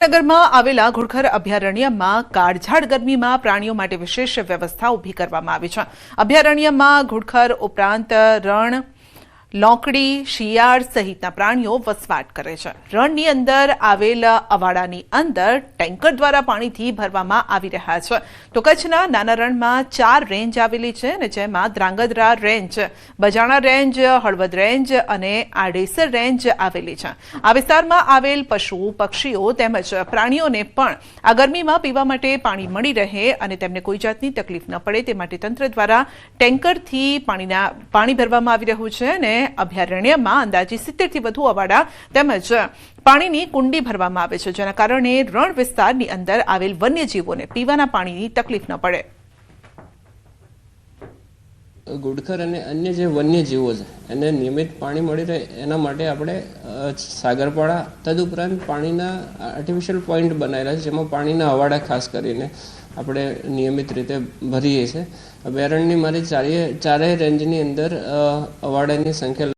નગરમાં આવેલા ઘુડખર અભયારણ્યમાં કાળઝાળ ગરમીમાં પ્રાણીઓ માટે વિશેષ વ્યવસ્થા ઊભી કરવામાં આવી છે। અભયારણ્યમાં ઘુડખર ઉપરાંત રણ, લોકડી, શિયાળ સહિતના પ્રાણીઓ વસવાટ કરે છે। રણની અંદર આવેલ અવાડાની અંદર ટેન્કર દ્વારા પાણીથી ભરવામાં આવી રહ્યા છે। તો કચ્છના નાના રણમાં 4 રેન્જ આવેલી છે અને જેમાં ધ્રાંગધ્રા રેન્જ, બજાણા રેન્જ, હળવદ રેન્જ અને આડેસર રેન્જ આવેલી છે। આ વિસ્તારમાં આવેલ પશુ, પક્ષીઓ તેમજ પ્રાણીઓને પણ આ ગરમીમાં પીવા માટે પાણી મળી રહે અને તેમને કોઈ જાતની તકલીફ ન પડે તે માટે તંત્ર દ્વારા ટેન્કરથી પાણી ભરવામાં આવી રહ્યું છે અને અભયારણ્યમાં અંદાજે 70 થી વધુ અવાડા તેમજ પાણીની કુંડી ભરવામાં આવે છે, જેના કારણે રણ વિસ્તારની અંદર આવેલ વન્યજીવોને પીવાના પાણીની તકલીફ ન પડે। ઘુડખર અને અન્ય જે વન્યજીવો છે એને નિયમિત પાણી મળી રહે એના માટે આપણે સાગરપાડા તદુપરાંત પાણીના આર્ટિફિશિયલ પોઈન્ટ બનાવેલા છે, જેમાં પાણીના અવાડા ખાસ કરીને આપણે નિયમિત રીતે ભરીએ છીએ। અભયારણ્યની મારી ચારેય રેન્જની અંદર અવાડાની સંખ્યા